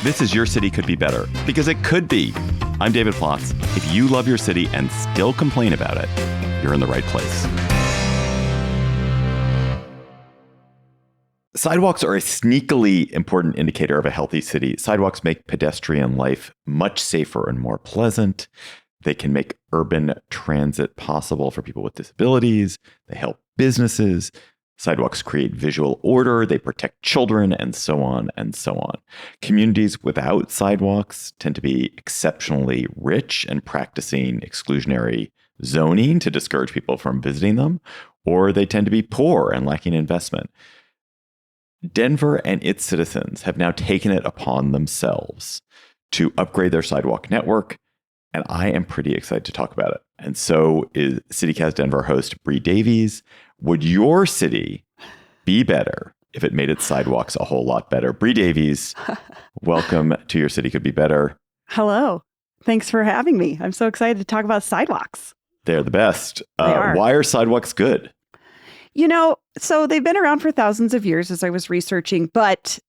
This is Your City Could Be Better, because it could be. I'm David Plotz. If you love your city and still complain about it, you're in the right place. Sidewalks are a sneakily important indicator of a healthy city. Sidewalks make pedestrian life much safer and more pleasant. They can make urban transit possible for people with disabilities. They help businesses. Sidewalks create visual order. They protect children, and so on and so on. Communities without sidewalks tend to be exceptionally rich and practicing exclusionary zoning to discourage people from visiting them, or they tend to be poor and lacking investment. Denver and its citizens have now taken it upon themselves to upgrade their sidewalk network, and I am pretty excited to talk about it. And so is CityCast Denver host Bree Davies. Would your city be better if it made its sidewalks a whole lot better? Bree Davies, welcome to Your City Could Be Better. Hello. Thanks for having me. I'm so excited to talk about sidewalks. They're the best. They are. Why are sidewalks good? You know, so they've been around for thousands of years, as I was researching, but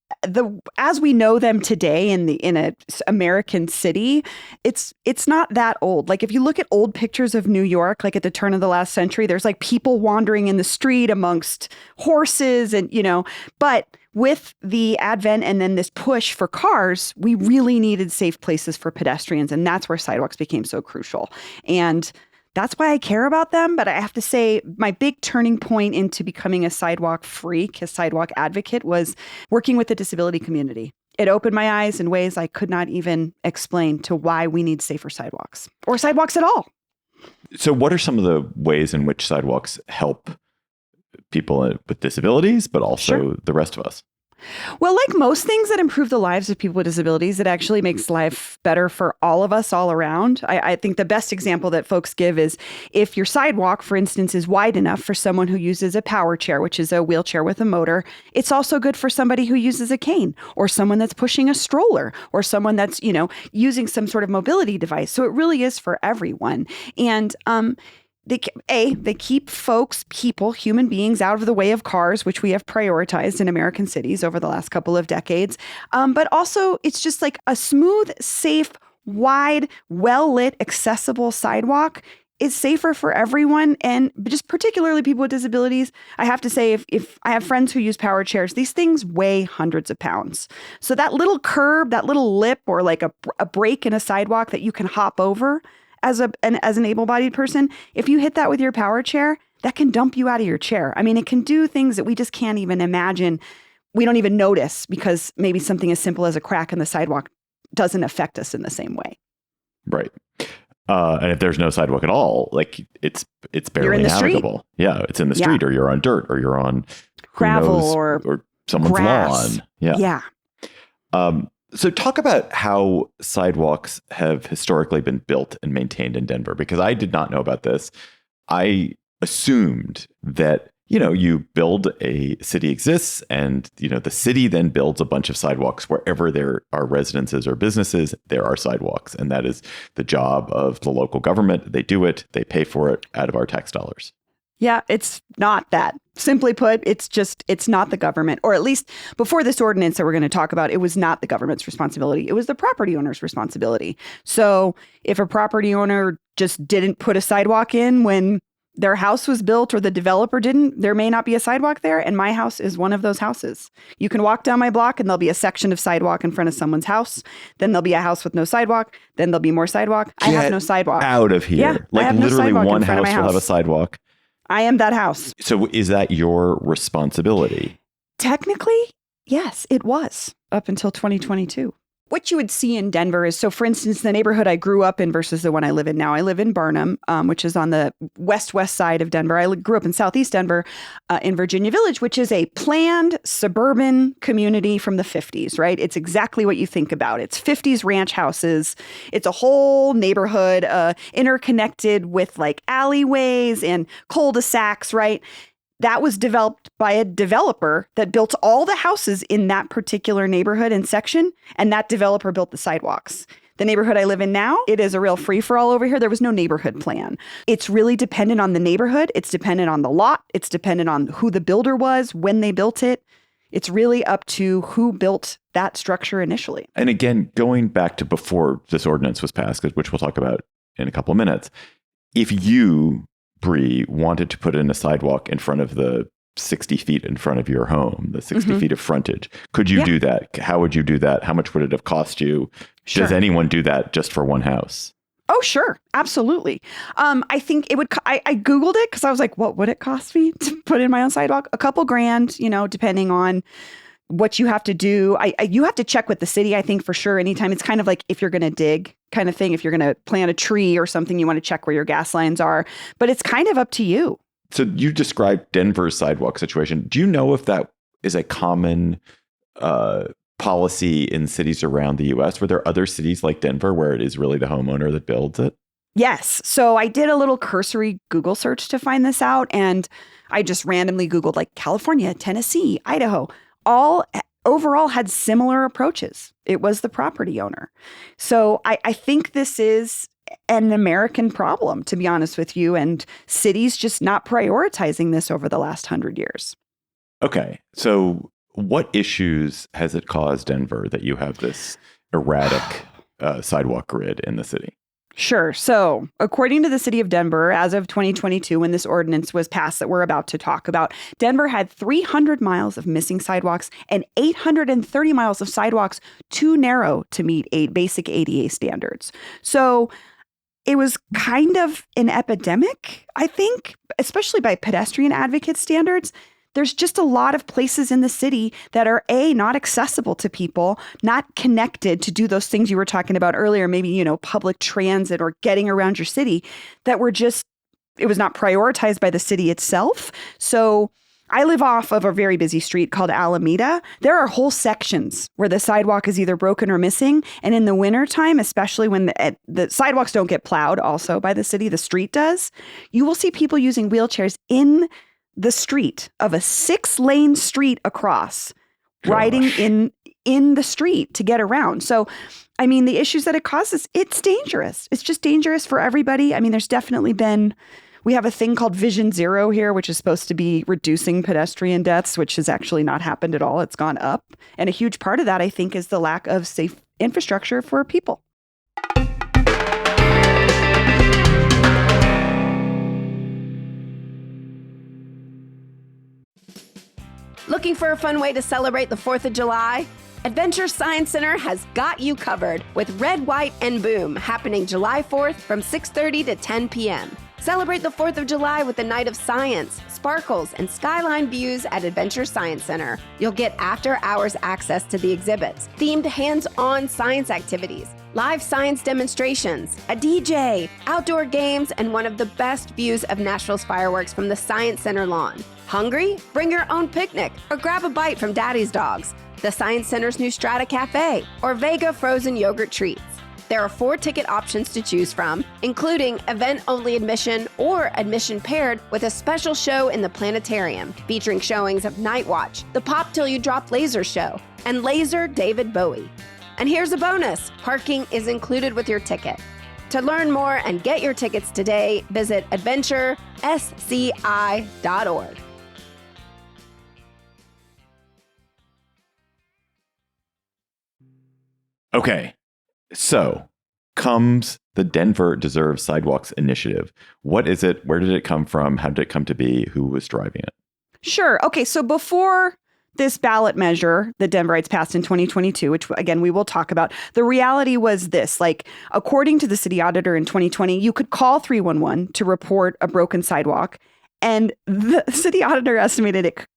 as we know them today in an American city, it's not that old. Like if you look at old pictures of New York, like at the turn of the last century, there's like people wandering in the street amongst horses and, but with the advent and then this push for cars, we really needed safe places for pedestrians. And that's where sidewalks became so crucial. And that's why I care about them. But I have to say my big turning point into becoming a sidewalk freak, a sidewalk advocate, was working with the disability community. It opened my eyes in ways I could not even explain to why we need safer sidewalks or sidewalks at all. So what are some of the ways in which sidewalks help people with disabilities, but also the rest of us? Well, like most things that improve the lives of people with disabilities, it actually makes life better for all of us all around. I think the best example that folks give is if your sidewalk, for instance, is wide enough for someone who uses a power chair, which is a wheelchair with a motor, it's also good for somebody who uses a cane or someone that's pushing a stroller or someone that's, using some sort of mobility device. So it really is for everyone. And, They keep human beings out of the way of cars, which we have prioritized in American cities over the last couple of decades. But also, it's just like a smooth, safe, wide, well-lit, accessible sidewalk is safer for everyone, and just particularly people with disabilities. I have to say, if I have friends who use power chairs, these things weigh hundreds of pounds. So that little curb, that little lip, or like a break in a sidewalk that you can hop over, as an able-bodied person, if you hit that with your power chair, that can dump you out of your chair. I mean, it can do things that we just can't even imagine. We don't even notice because maybe something as simple as a crack in the sidewalk doesn't affect us in the same way. Right. And if there's no sidewalk at all, like it's barely navigable. Street. Yeah, it's in the street, or you're on dirt, or you're on gravel, or someone's grass. lawn. Yeah. So talk about how sidewalks have historically been built and maintained in Denver, because I did not know about this. I assumed that, you build a city exists and, the city then builds a bunch of sidewalks wherever there are residences or businesses, there are sidewalks. And that is the job of the local government. They do it. They pay for it out of our tax dollars. Yeah, it's not that. Simply put, it's not the government, or at least before this ordinance that we're going to talk about, it was not the government's responsibility. It was the property owner's responsibility. So if a property owner just didn't put a sidewalk in when their house was built, or the developer didn't, there may not be a sidewalk there. And my house is one of those houses. You can walk down my block and there'll be a section of sidewalk in front of someone's house. Then there'll be a house with no sidewalk. Then there'll be more sidewalk. I have no sidewalk. Out of here. Yeah, like I have literally no one house will have a sidewalk. I am that house. So is that your responsibility? Technically, yes, it was up until 2022. What you would see in Denver is, so for instance, the neighborhood I grew up in versus the one I live in now. I live in Burnham, which is on the west side of Denver. I grew up in southeast Denver in Virginia Village, which is a planned suburban community from the 50s, right? It's exactly what you think about. It's 50s ranch houses. It's a whole neighborhood interconnected with like alleyways and cul-de-sacs, right? That was developed by a developer that built all the houses in that particular neighborhood and section, and that developer built the sidewalks. The neighborhood I live in now, it is a real free-for-all over here. There was no neighborhood plan. It's really dependent on the neighborhood. It's dependent on the lot. It's dependent on who the builder was, when they built it. It's really up to who built that structure initially. And again, going back to before this ordinance was passed, which we'll talk about in a couple of minutes, if you, Bree, wanted to put in a sidewalk in front of the 60 feet in front of your home, the 60 feet of frontage, could you do that? How would you do that? How much would it have cost you? Sure. Does anyone do that just for one house? Oh, sure. Absolutely. I think it would, I Googled it because I was like, what would it cost me to put in my own sidewalk? A couple grand, depending on what you have to do. You have to check with the city, I think, for sure. Anytime. It's kind of like if you're going to dig kind of thing, if you're going to plant a tree or something, you want to check where your gas lines are, but it's kind of up to you. So you described Denver's sidewalk situation. Do you know if that is a common policy in cities around the U.S.? Were there other cities like Denver where it is really the homeowner that builds it? Yes. So I did a little cursory Google search to find this out. And I just randomly Googled like California, Tennessee, Idaho, all overall had similar approaches. It was the property owner. So I think this is an American problem, to be honest with you, and cities just not prioritizing this over the last 100 years. Okay. So what issues has it caused Denver that you have this erratic sidewalk grid in the city? Sure. So according to the city of Denver, as of 2022, when this ordinance was passed that we're about to talk about, Denver had 300 miles of missing sidewalks and 830 miles of sidewalks too narrow to meet basic ADA standards. So it was kind of an epidemic, I think, especially by pedestrian advocate standards. There's just a lot of places in the city that are not accessible to people, not connected to do those things you were talking about earlier, maybe, public transit or getting around your city, that were just, it was not prioritized by the city itself. So I live off of a very busy street called Alameda. There are whole sections where the sidewalk is either broken or missing. And in the wintertime, especially when the sidewalks don't get plowed also by the city, the street does, you will see people using wheelchairs in the street of a 6-lane street across, riding in the street to get around. So, I mean, the issues that it causes, it's dangerous. It's just dangerous for everybody. I mean, there's definitely we have a thing called Vision Zero here, which is supposed to be reducing pedestrian deaths, which has actually not happened at all. It's gone up. And a huge part of that, I think, is the lack of safe infrastructure for people. Looking for a fun way to celebrate the 4th of July? Adventure Science Center has got you covered with Red, White, and Boom happening July 4th from 6:30 to 10 p.m. Celebrate the 4th of July with a night of science, sparkles, and skyline views at Adventure Science Center. You'll get after-hours access to the exhibits, themed hands-on science activities, live science demonstrations, a DJ, outdoor games, and one of the best views of Nashville's fireworks from the Science Center lawn. Hungry? Bring your own picnic or grab a bite from Daddy's Dogs, the Science Center's new Strata Cafe, or Vega frozen yogurt treats. There are 4 ticket options to choose from, including event-only admission or admission paired with a special show in the planetarium, featuring showings of Night Watch, the Pop Till You Drop Laser Show, and Laser David Bowie. And here's a bonus, parking is included with your ticket. To learn more and get your tickets today, visit adventuresci.org. Okay. So comes the Denver Deserves Sidewalks initiative. What is it? Where did it come from? How did it come to be? Who was driving it? Sure. Okay. So before this ballot measure that Denverites passed in 2022, which again, we will talk about, the reality was this, like, according to the city auditor in 2020, you could call 311 to report a broken sidewalk. And the city auditor estimated it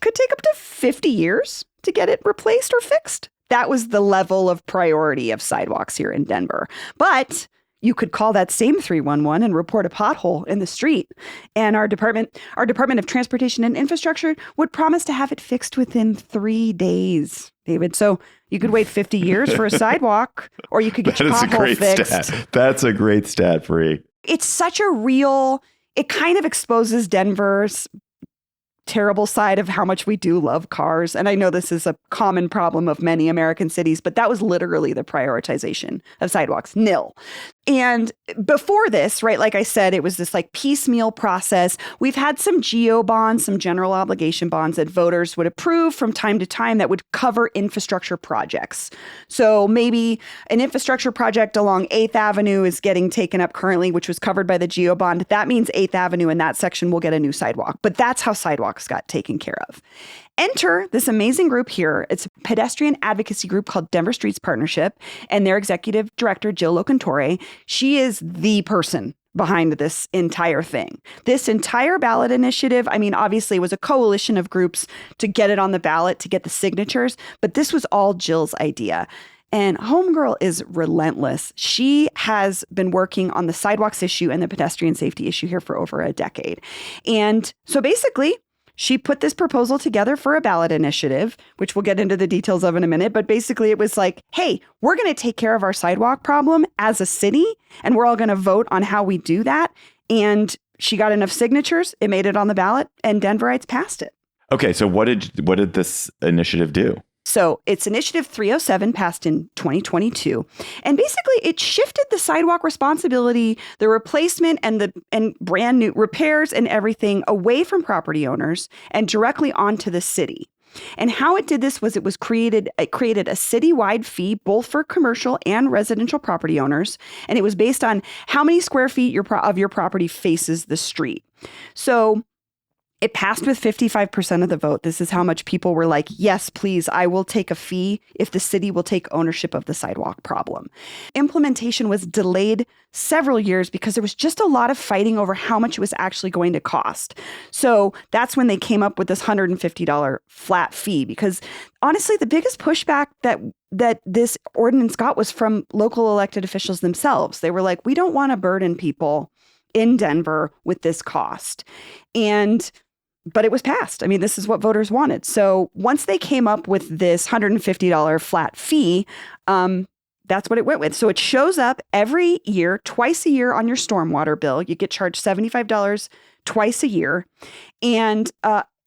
could take up to 50 years to get it replaced or fixed. That was the level of priority of sidewalks here in Denver. But you could call that same 311 and report a pothole in the street. And our Department of Transportation and Infrastructure would promise to have it fixed within 3 days, David. So you could wait 50 years for a sidewalk, or you could get your pothole fixed. Stat. That's a great stat, Bree. It's such a real, it kind of exposes Denver's terrible side of how much we do love cars. And I know this is a common problem of many American cities, but that was literally the prioritization of sidewalks, nil. And before this, right, like I said, it was this like piecemeal process. We've had some GO bonds, some general obligation bonds that voters would approve from time to time that would cover infrastructure projects. So maybe an infrastructure project along 8th Avenue is getting taken up currently, which was covered by the GO bond. That means 8th Avenue and that section will get a new sidewalk. But that's how sidewalks got taken care of. Enter this amazing group here. It's a pedestrian advocacy group called Denver Streets Partnership, and their executive director, Jill Locantore. She is the person behind this entire thing. This entire ballot initiative, I mean, obviously it was a coalition of groups to get it on the ballot, to get the signatures, but this was all Jill's idea. And Homegirl is relentless. She has been working on the sidewalks issue and the pedestrian safety issue here for over a decade. And so basically, she put this proposal together for a ballot initiative, which we'll get into the details of in a minute. But basically, it was like, hey, we're going to take care of our sidewalk problem as a city, and we're all going to vote on how we do that. And she got enough signatures. It made it on the ballot, and Denverites passed it. Okay, so what did this initiative do? So it's Initiative 307 passed in 2022. And basically it shifted the sidewalk responsibility, the replacement and brand new repairs and everything away from property owners and directly onto the city. And how it did this was it created a citywide fee, both for commercial and residential property owners. And it was based on how many square feet of your property faces the street. So it passed with 55% of the vote. This is how much people were like, yes, please, I will take a fee if the city will take ownership of the sidewalk problem. Implementation was delayed several years because there was just a lot of fighting over how much it was actually going to cost. So that's when they came up with this $150 flat fee, because honestly, the biggest pushback that this ordinance got was from local elected officials themselves. They were like, we don't want to burden people in Denver with this cost. But it was passed. I mean, this is what voters wanted. So once they came up with this $150 flat fee, that's what it went with. So it shows up every year, twice a year on your stormwater bill. You get charged $75 twice a year. And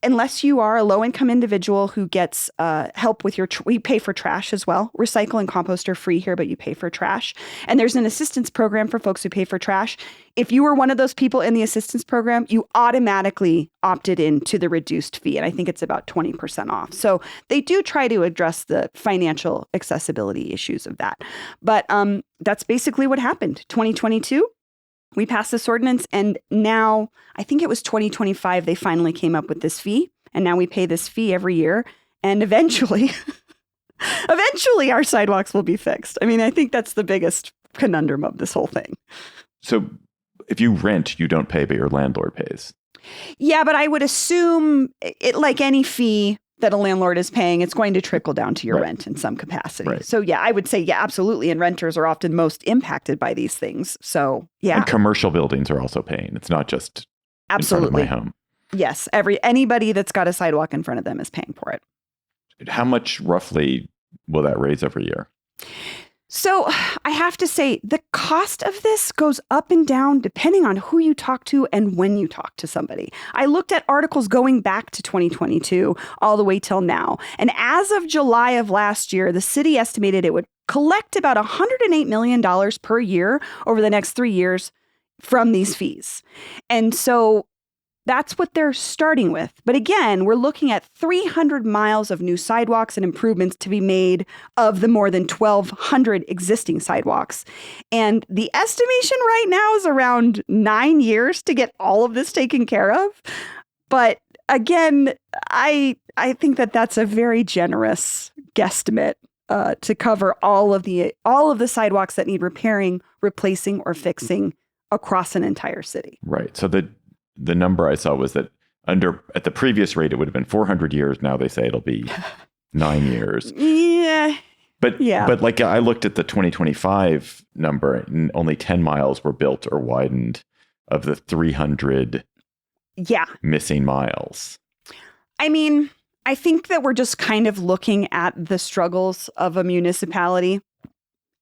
unless you are a low-income individual who gets help with we pay for trash as well. Recycle and compost are free here, but you pay for trash. And there's an assistance program for folks who pay for trash. If you were one of those people in the assistance program, you automatically opted into the reduced fee. And I think it's about 20% off. So they do try to address the financial accessibility issues of that. But that's basically what happened. 2022. We passed this ordinance, and now I think it was 2025, they finally came up with this fee, and now we pay this fee every year, and eventually our sidewalks will be fixed. I mean, I think that's the biggest conundrum of this whole thing. So if you rent, you don't pay, but your landlord pays. Yeah, but I would assume it, like any fee that a landlord is paying, it's going to trickle down to your rent in some capacity. Right. So yeah, I would say, yeah, absolutely. And renters are often most impacted by these things. So yeah. And commercial buildings are also paying. It's not just absolutely in front of my home. Yes. Anybody that's got a sidewalk in front of them is paying for it. How much roughly will that raise every year? So I have to say the cost of this goes up and down depending on who you talk to and when you talk to somebody. I looked at articles going back to 2022 all the way till now. And as of July of last year, the city estimated it would collect about $108 million per year over the next 3 years from these fees. And so that's what they're starting with. But again, we're looking at 300 miles of new sidewalks and improvements to be made of the more than 1,200 existing sidewalks. And the estimation right now is around 9 years to get all of this taken care of. But again, I think that that's a very generous guesstimate to cover all of the sidewalks that need repairing, replacing, or fixing across an entire city. Right. So the number I saw was that at the previous rate, it would have been 400 years. Now they say it'll be 9 years. Yeah. But like I looked at the 2025 number, and only 10 miles were built or widened of the 300 missing miles. I mean, I think that we're just kind of looking at the struggles of a municipality.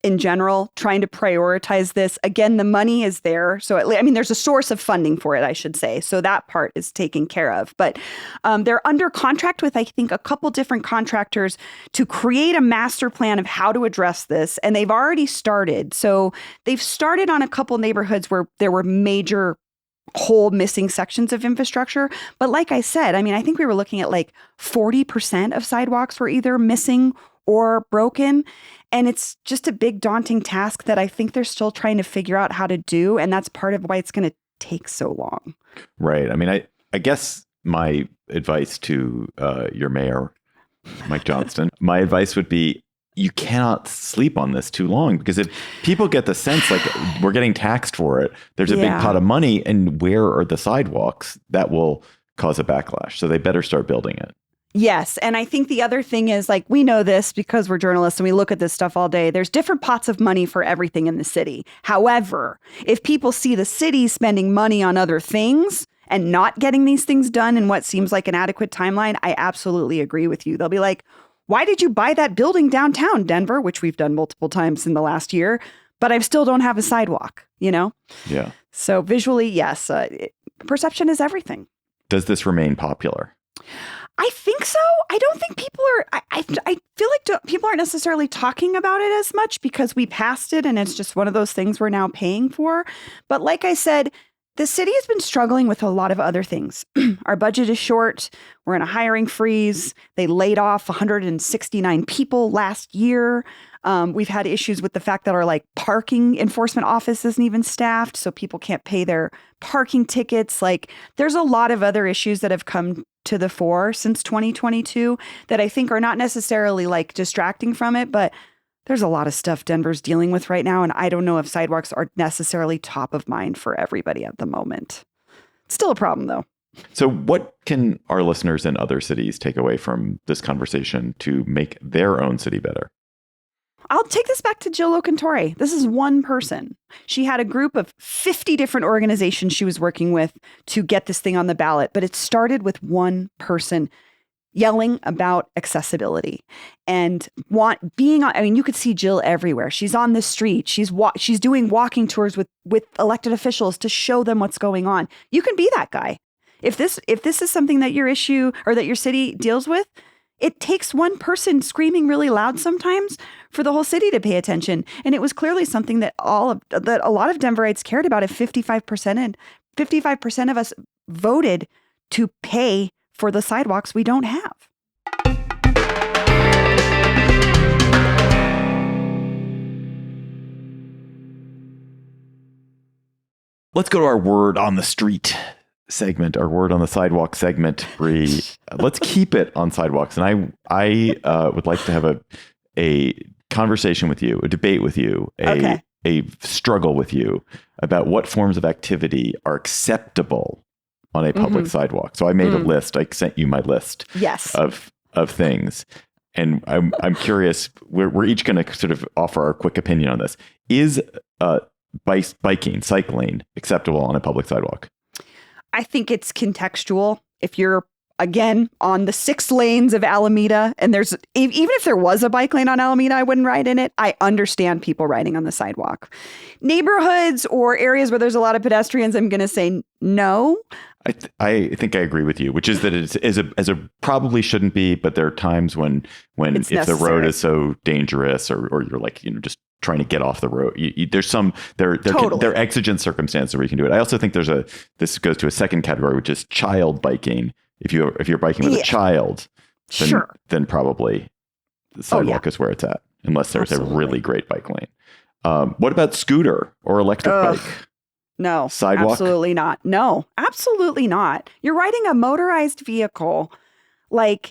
in general, trying to prioritize this. Again, the money is there. So, there's a source of funding for it, I should say. So that part is taken care of. But they're under contract with, I think, a couple different contractors to create a master plan of how to address this. And they've already started. So they've started on a couple neighborhoods where there were major whole missing sections of infrastructure. But like I said, I think we were looking at like 40% of sidewalks were either missing or broken. And it's just a big daunting task that I think they're still trying to figure out how to do. And that's part of why it's going to take so long. Right. I guess my advice to your mayor, Mike Johnston, my advice would be, you cannot sleep on this too long, because if people get the sense like we're getting taxed for it, there's a big pot of money, and where are the sidewalks? That will cause a backlash. So they better start building it. Yes. And I think the other thing is, like, we know this because we're journalists and we look at this stuff all day. There's different pots of money for everything in the city. However, if people see the city spending money on other things and not getting these things done in what seems like an adequate timeline, I absolutely agree with you. They'll be like, why did you buy that building downtown Denver, which we've done multiple times in the last year, but I still don't have a sidewalk, Yeah. So visually, yes, perception is everything. Does this remain popular? I think so. I don't think people are, I feel like people aren't necessarily talking about it as much because we passed it and it's just one of those things we're now paying for. But like I said, the city has been struggling with a lot of other things. Our budget is short. We're in a hiring freeze. They laid off 169 people last year. We've had issues with the fact that our parking enforcement office isn't even staffed, so people can't pay their parking tickets. There's a lot of other issues that have come to the fore since 2022 that I think are not necessarily distracting from it, but there's a lot of stuff Denver's dealing with right now, and I don't know if sidewalks are necessarily top of mind for everybody at the moment. It's still a problem, though. So what can our listeners in other cities take away from this conversation to make their own city better? I'll take this back to Jill Ocantore. This is one person. She had a group of 50 different organizations she was working with to get this thing on the ballot, but it started with one person yelling about accessibility and you could see Jill everywhere. She's on the street. She's doing walking tours with elected officials to show them what's going on. You can be that guy. If this is something that your issue or that your city deals with, it takes one person screaming really loud sometimes for the whole city to pay attention. And it was clearly something that a lot of Denverites cared about. If 55% of us voted to pay for the sidewalks we don't have. Let's go to our word on the street segment, our word on the sidewalk segment, Bree. Let's keep it on sidewalks. And I would like to have a conversation with you, a debate with you, a struggle with you about what forms of activity are acceptable on a public sidewalk. So I made a list. I sent you my list of things. And I'm curious, we're each going to sort of offer our quick opinion on this. Is biking, cycling acceptable on a public sidewalk? I think it's contextual. If you're, again, on the 6 lanes of Alameda, and even if there was a bike lane on Alameda, I wouldn't ride in it. I understand people riding on the sidewalk. Neighborhoods or areas where there's a lot of pedestrians, I'm going to say no. I think I agree with you, which is that it is a probably shouldn't be, but there are times when if the road is so dangerous or you're just trying to get off the road, there's there are exigent circumstances where you can do it. I also think this goes to a second category, which is child biking. If you're biking with a child, then probably the sidewalk is where it's at, unless there's a really great bike lane. What about scooter or electric bike? No, sidewalk? Absolutely not. No, absolutely not. You're riding a motorized vehicle. I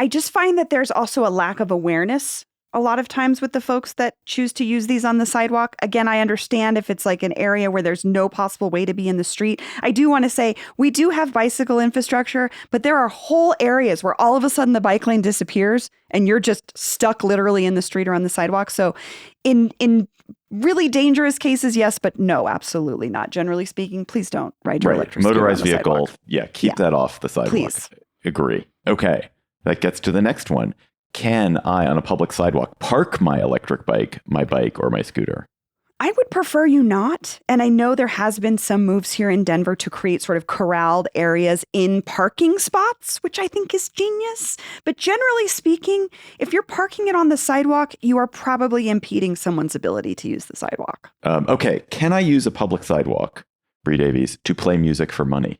just find that there's also a lack of awareness a lot of times with the folks that choose to use these on the sidewalk. Again, I understand if it's an area where there's no possible way to be in the street. I do want to say we do have bicycle infrastructure, but there are whole areas where all of a sudden the bike lane disappears and you're just stuck literally in the street or on the sidewalk. So in really dangerous cases, yes, but no, absolutely not. Generally speaking, please don't ride your electric motorized scooter on the vehicle. sidewalk. Keep that off the sidewalk. Please. Agree. Okay. That gets to the next one. can I, on a public sidewalk, park my electric bike, my bike, or my scooter? I would prefer you not. And I know there has been some moves here in Denver to create sort of corralled areas in parking spots, which I think is genius. But generally speaking, if you're parking it on the sidewalk, you are probably impeding someone's ability to use the sidewalk. Okay. Can I use a public sidewalk, Bree Davies, to play music for money?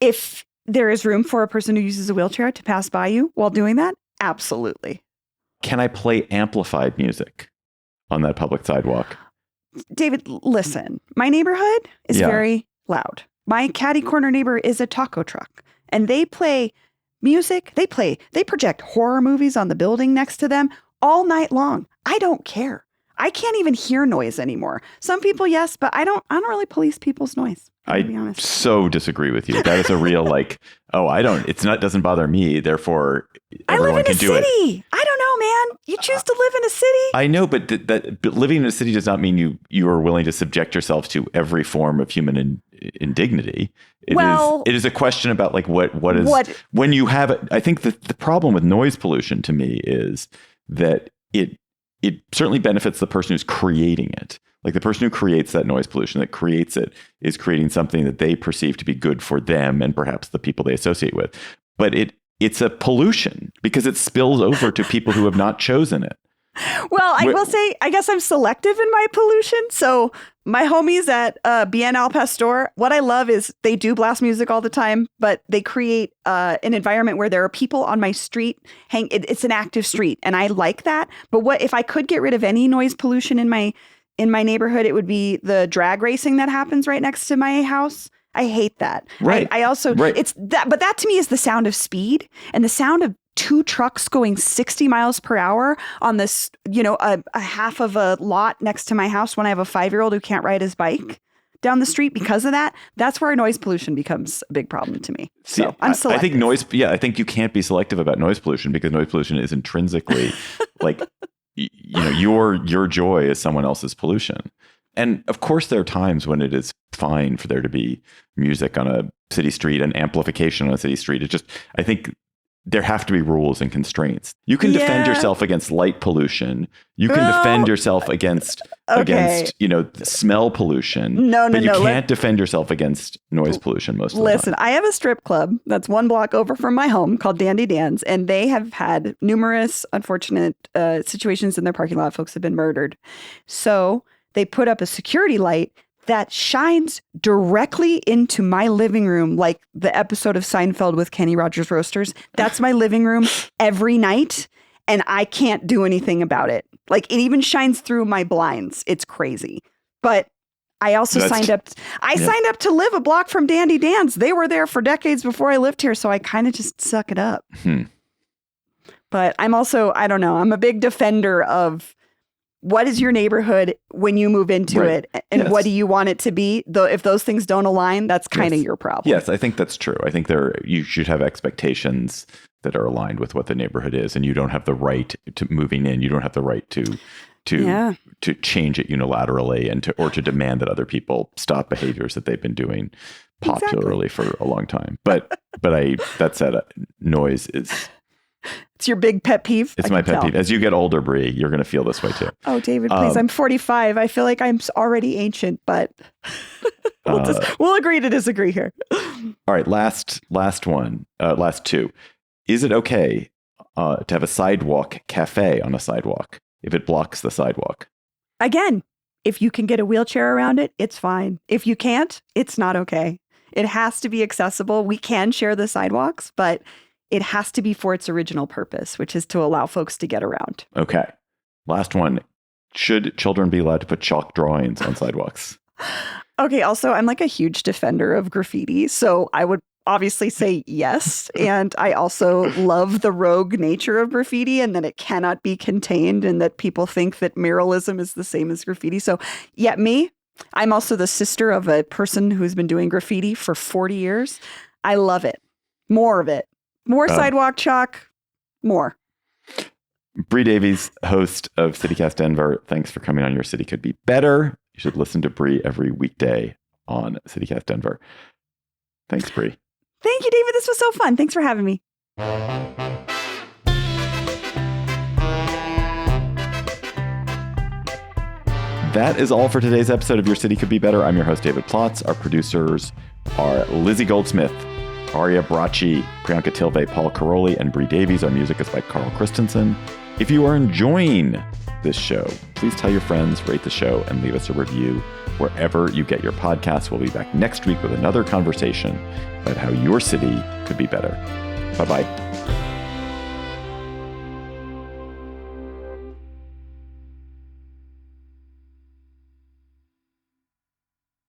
If there is room for a person who uses a wheelchair to pass by you while doing that, absolutely. Can I play amplified music on that public sidewalk? David, listen, my neighborhood is very loud. My catty corner neighbor is a taco truck, and they play music. They project horror movies on the building next to them all night long. I don't care. I can't even hear noise anymore. Some people, yes, but I don't really police people's noise. I be honest. So disagree with you. That is a real doesn't bother me. Therefore, everyone can do it. I live in a city. I don't know, man. You choose to live in a city. I know, but living in a city does not mean you are willing to subject yourself to every form of human indignity. It is a question about like what when you have it. I think the problem with noise pollution to me is that it certainly benefits the person who's creating it. Like the person who creates that noise pollution, that creates it, is creating something that they perceive to be good for them and perhaps the people they associate with. But it's a pollution because it spills over to people who have not chosen it. Well, I will say, I guess I'm selective in my pollution. So my homies at Bien Al Pastor, what I love is they do blast music all the time, but they create an environment where there are people on my street. It's an active street, and I like that. But what if I could get rid of any noise pollution in my neighborhood, it would be the drag racing that happens right next to my house. I hate that. Right. I also, it's that, but that to me is the sound of speed and the sound of two trucks going 60 miles per hour on this, a half of a lot next to my house when I have a 5-year-old who can't ride his bike down the street because of that. That's where noise pollution becomes a big problem to me. So I'm selective. I think you can't be selective about noise pollution because noise pollution is intrinsically like, your joy is someone else's pollution. And of course, there are times when it is fine for there to be music on a city street and amplification on a city street. It's just, I think there have to be rules and constraints. You can defend yourself against light pollution. You can defend yourself against smell pollution. But you can't defend yourself against noise pollution most of the time. Listen, I have a strip club that's 1 block over from my home called Dandy Dan's, and they have had numerous unfortunate situations in their parking lot. Folks have been murdered. So they put up a security light that shines directly into my living room, like the episode of Seinfeld with Kenny Rogers Roasters. That's my living room every night, and I can't do anything about it. Like, it even shines through my blinds. It's crazy. But I also signed up to live a block from Dandy Dan's. They were there for decades before I lived here, so I kind of just suck it up. But I'm also, I don't know, I'm a big defender of what is your neighborhood when you move into it, and what do you want it to be? Though, if those things don't align, that's kind of your problem. Yes, I think that's true. I think you should have expectations that are aligned with what the neighborhood is, and you don't have the right to moving in. You don't have the right to change it unilaterally and to demand that other people stop behaviors that they've been doing popularly for a long time. But that said, noise is. It's your big pet peeve? It's my pet peeve. As you get older, Bree, you're going to feel this way too. Oh, David, please. I'm 45. I feel like I'm already ancient, but we'll agree to disagree here. All right. Last two. Is it okay to have a sidewalk cafe on a sidewalk if it blocks the sidewalk? Again, if you can get a wheelchair around it, it's fine. If you can't, it's not okay. It has to be accessible. We can share the sidewalks, but it has to be for its original purpose, which is to allow folks to get around. Okay. Last one. Should children be allowed to put chalk drawings on sidewalks? Okay. Also, I'm like a huge defender of graffiti, so I would obviously say yes. And I also love the rogue nature of graffiti and that it cannot be contained and that people think that muralism is the same as graffiti. So I'm also the sister of a person who's been doing graffiti for 40 years. I love it. More of it. More sidewalk chalk, more. Bree Davies, host of CityCast Denver. Thanks for coming on Your City Could Be Better. You should listen to Bree every weekday on CityCast Denver. Thanks, Bree. Thank you, David. This was so fun. Thanks for having me. That is all for today's episode of Your City Could Be Better. I'm your host, David Plotz. Our producers are Lizzie Goldsmith, Arya Bracci, Priyanka Tilve, Paul Caroli, and Bree Davies. Our music is by Carl Christensen. If you are enjoying this show, please tell your friends, rate the show, and leave us a review wherever you get your podcasts. We'll be back next week with another conversation about how your city could be better. Bye-bye.